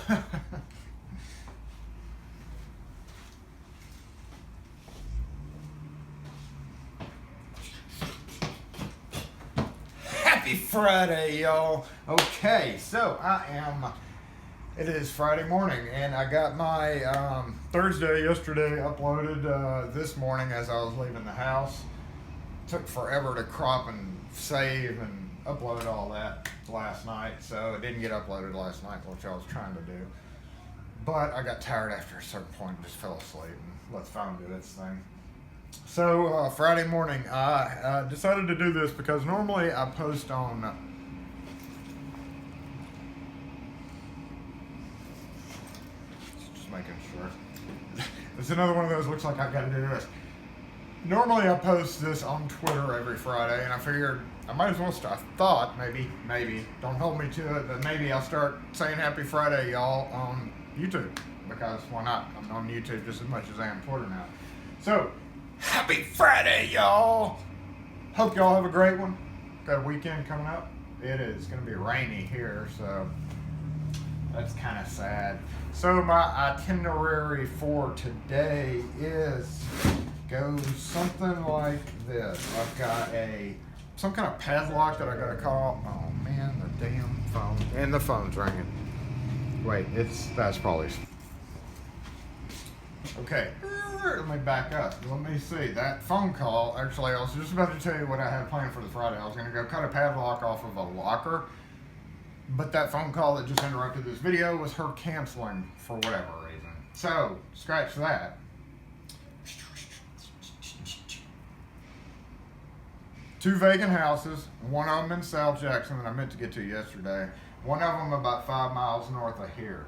Happy Friday, y'all. Okay, so it is Friday morning, and I got my Thursday yesterday uploaded this morning as I was leaving the house. Took forever to crop and save and upload all that last night, so it didn't get uploaded last night, which I was trying to do. But I got tired after a certain point and just fell asleep and let the phone do its thing. So Friday morning, I decided to do this because normally I post on just making sure. It's another one of those, looks like I've got to do this. Normally I post this on Twitter every Friday, and I figured I might as well start. I thought maybe, don't hold me to it, but maybe I'll start saying Happy Friday, y'all, on YouTube, because why not? I'm on YouTube just as much as I am Twitter now. So, Happy Friday, y'all! Hope y'all have a great one. Got a weekend coming up. It is going to be rainy here, so that's kind of sad. So my itinerary for today goes something like this. I've got some kind of padlock that I got to call. Oh man, the damn phone. And the phone's ringing. Wait, that's probably... Okay, let me back up. Let me see. That phone call, actually, I was just about to tell you what I had planned for the Friday. I was going to go cut a padlock off of a locker, but that phone call that just interrupted this video was her canceling for whatever reason. So, scratch that. 2 vacant houses, one of them in South Jackson that I meant to get to yesterday. One of them about 5 miles north of here.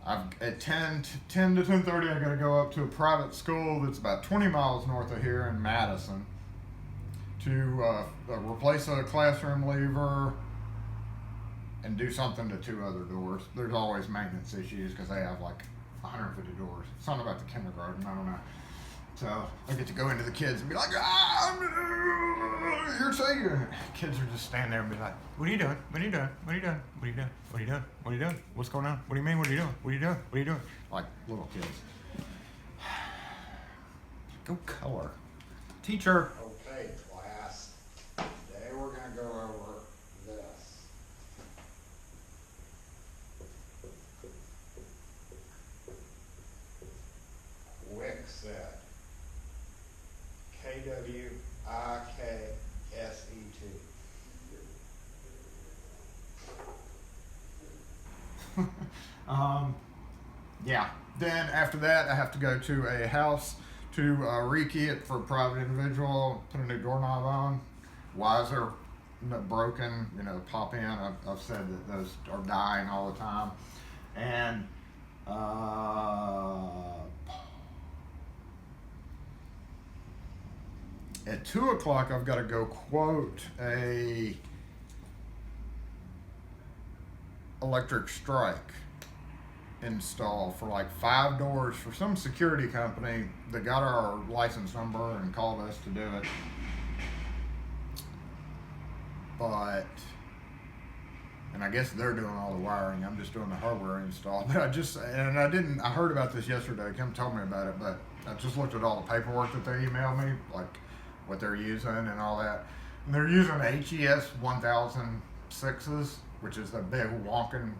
At 10 to 10:30, I got to go up to a private school that's about 20 miles north of here in Madison to replace a classroom lever and do something to 2 other doors. There's always maintenance issues because they have like 150 doors. Something about the kindergarten, I don't know. So I get to go into the kids and be like, you're saying. Kids are just standing there and be like, what are you doing? What are you doing? What are you doing? What are you doing? What are you doing? What are you doing? What's going on? What do you mean? What are you doing? What are you doing? What are you doing? Like little kids. Go color. Teacher. Okay, class. Today we're going to go over this. Kwikset. Kwikset. Yeah. Then after that, I have to go to a house to rekey it for a private individual, put a new doorknob on, wiser, broken, pop in. I've said that those are dying all the time. And at 2 o'clock, I've got to go quote a electric strike install for like 5 doors for some security company that got our license number and called us to do it. And I guess they're doing all the wiring. I'm just doing the hardware install. But I heard about this yesterday. Kim told me about it, but I just looked at all the paperwork that they emailed me, like what they're using and all that. And they're using HES 1006s, which is the big wonking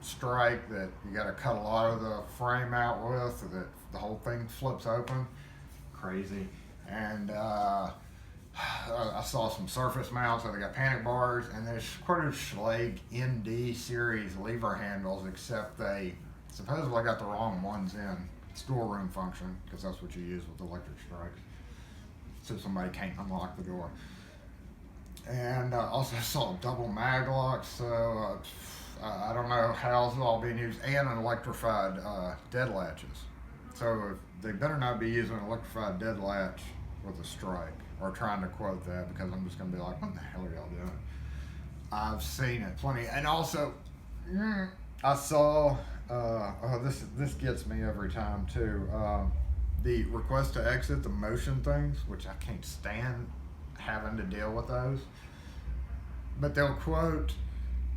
strike that you got to cut a lot of the frame out with, so that the whole thing flips open. Crazy. And I saw some surface mounts, so they got panic bars, and there's quarter Schlage ND series lever handles, except they supposedly got the wrong ones in storeroom function, because that's what you use with electric strikes, so somebody can't unlock the door. And also saw double mag locks, so I don't know how it's all being used, and an electrified dead latches. So they better not be using an electrified dead latch with a strike, or trying to quote that, because I'm just going to be like, what the hell are y'all doing? I've seen it plenty. And also, I saw, this gets me every time too, the request to exit, the motion things, which I can't stand having to deal with those. but they'll quote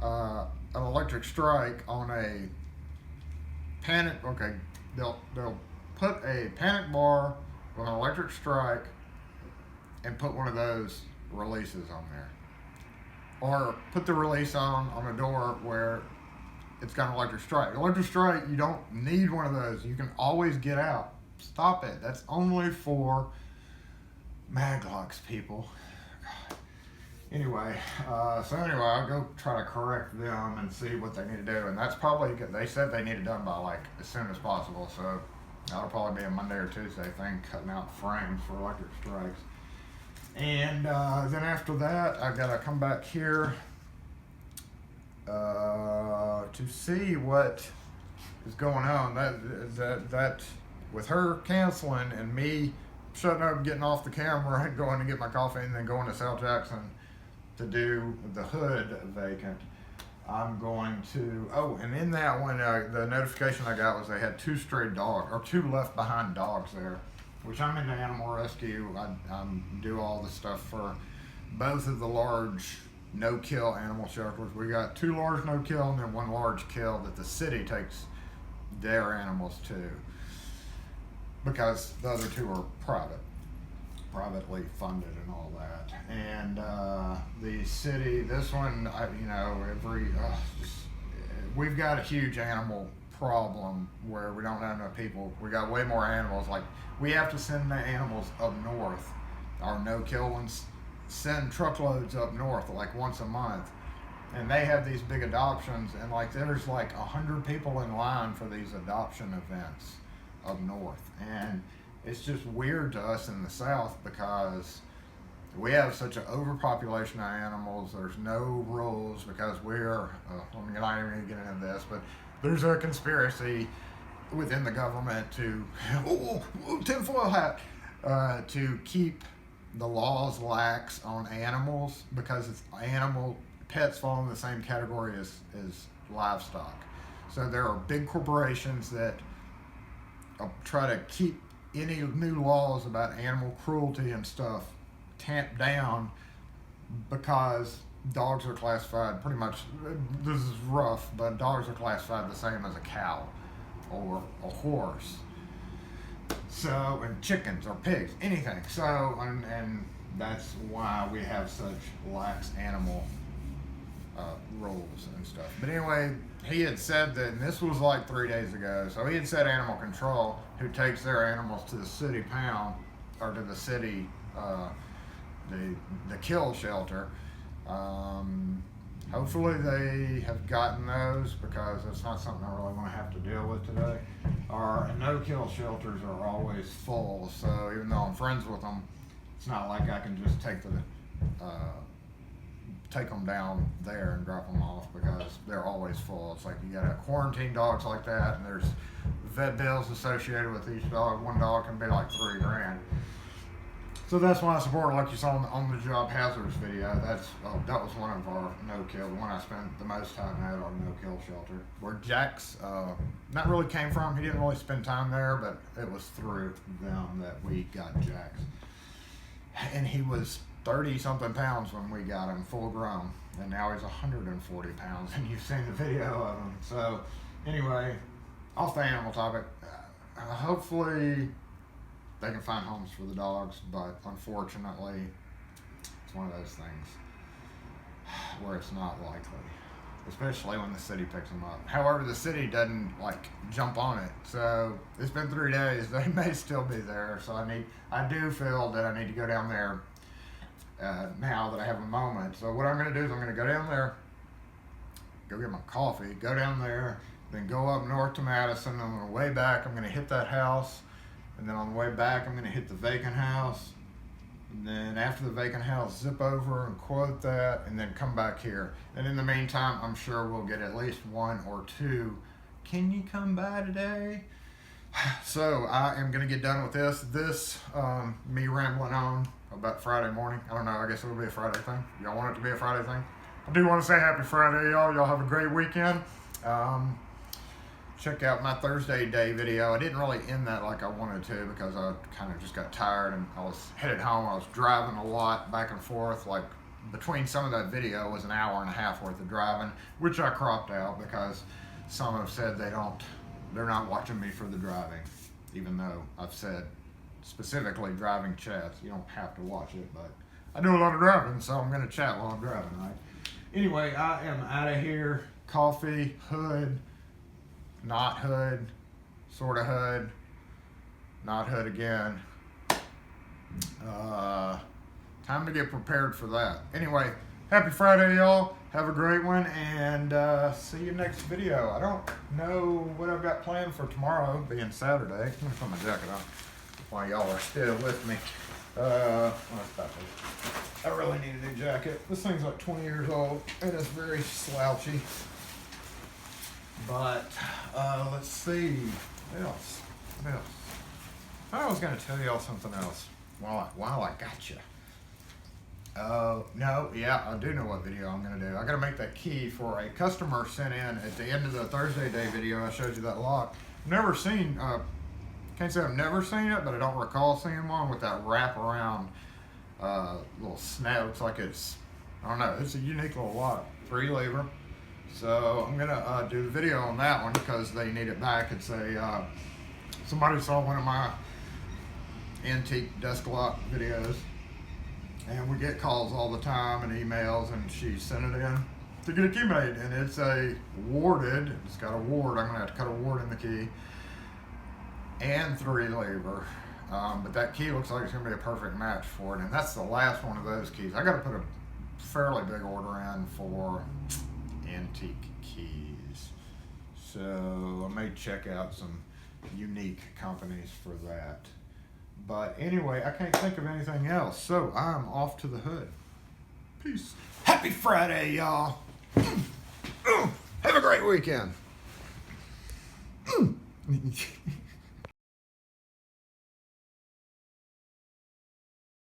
an electric strike on a panic. Okay, they'll put a panic bar with an electric strike and put one of those releases on there, or put the release on a door where it's got an electric strike. Electric strike, you don't need one of those. You can always get out. Stop it. That's only for maglocks, people. God. Anyway, I'll go try to correct them and see what they need to do. And that's probably, they said they need it done by like as soon as possible. So that'll probably be a Monday or Tuesday thing, cutting out frames for electric strikes. And then after that, I gotta come back here to see what is going on. That with her canceling and me shutting up, getting off the camera, and going to get my coffee, and then going to South Jackson to do the hood vacant. I'm going to. Oh, and in that one, the notification I got was they had 2 stray dogs or 2 left behind dogs there, which I'm into animal rescue. I do all the stuff for both of the large no-kill animal shelters. We got 2 large no-kill and then 1 large kill that the city takes their animals to, because the other 2 are privately funded and all that. And the city, this one, we've got a huge animal problem where we don't have enough people. We got way more animals. Like, we have to send the animals up north. Our no-kill ones send truckloads up north like once a month, and they have these big adoptions, and like there's like 100 people in line for these adoption events up north. And it's just weird to us in the South because we have such an overpopulation of animals. There's no rules because we're I'm not even gonna get into this, but there's a conspiracy within the government to tinfoil hat, to keep the laws lax on animals, because pets fall in the same category as livestock. So there are big corporations that try to keep any new laws about animal cruelty and stuff tamped down, because dogs are classified pretty much, this is rough, but dogs are classified the same as a cow or a horse. So, and chickens or pigs, anything. So, and that's why we have such lax animal rules and stuff. But anyway, he had said that, and this was like 3 days ago, so he had said animal control, who takes their animals to the city pound, or to the city, the kill shelter. Hopefully they have gotten those, because it's not something I really want to have to deal with today. Our no-kill shelters are always full, so even though I'm friends with them, it's not like I can just take them down there and drop them off, because they're always full. It's like you gotta quarantine dogs like that, and there's vet bills associated with each dog. One dog can be like $3 grand. So that's why I support, like you saw on the job hazards video. That was one of our no-kill, the one I spent the most time at, our no-kill shelter, where Jack's not really came from. He didn't really spend time there, but it was through them that we got Jack's. And he was 30-something pounds when we got him full grown, and now he's 140 pounds, and you've seen the video of him. So anyway, off the animal topic, hopefully they can find homes for the dogs, but unfortunately, it's one of those things where it's not likely, especially when the city picks them up. However, the city doesn't like jump on it. So it's been 3 days; they may still be there. So I do feel that I need to go down there now that I have a moment. So what I'm going to do is I'm going to go down there, go get my coffee, go down there, then go up north to Madison. On the way back, I'm going to hit that house. And then on the way back, I'm going to hit the vacant house. And then after the vacant house, zip over and quote that, and then come back here. And in the meantime, I'm sure we'll get at least 1 or 2. Can you come by today? So I am going to get done with this. Me rambling on about Friday morning. I don't know. I guess it'll be a Friday thing. Y'all want it to be a Friday thing? I do want to say happy Friday, y'all. Y'all have a great weekend. Check out my Thursday day video. I didn't really end that like I wanted to, because I kind of just got tired and I was headed home. I was driving a lot back and forth, like between some of that video was an hour and a half worth of driving, which I cropped out because some have said they're not watching me for the driving, even though I've said specifically driving chats. You don't have to watch it, but I do a lot of driving, so I'm going to chat while I'm driving, right? Anyway, I am out of here. Coffee, hood, not hood, sort of hood, not hood again. Time to get prepared for that. Anyway, happy Friday, y'all. Have a great one, and see you next video. I don't know what I've got planned for tomorrow, being Saturday. I'm gonna put my jacket on while y'all are still with me. I really need a new jacket. This thing's like 20 years old, and it's very slouchy. But let's see. What else? I was gonna tell y'all something else while I got you. No, yeah, I do know what video I'm gonna do. I gotta make that key for a customer sent in at the end of the Thursday day video. I showed you that lock. Never seen, can't say I've never seen it, but I don't recall seeing one with that wrap around little snap. Looks like it's, I don't know, it's a unique little lock. 3 lever. So I'm gonna do the video on that one because they need it back. It's a, somebody saw one of my antique desk lock videos, and we get calls all the time and emails, and she sent it in to get a key made, and it's a warded, it's got a ward. I'm gonna have to cut a ward in the key, and 3 lever, but that key looks like it's gonna be a perfect match for it, and that's the last one of those keys. I gotta put a fairly big order in for antique keys, so I may check out some unique companies for that. But anyway, I can't think of anything else, so I'm off to the hood. Peace. Happy Friday, y'all. Have a great weekend.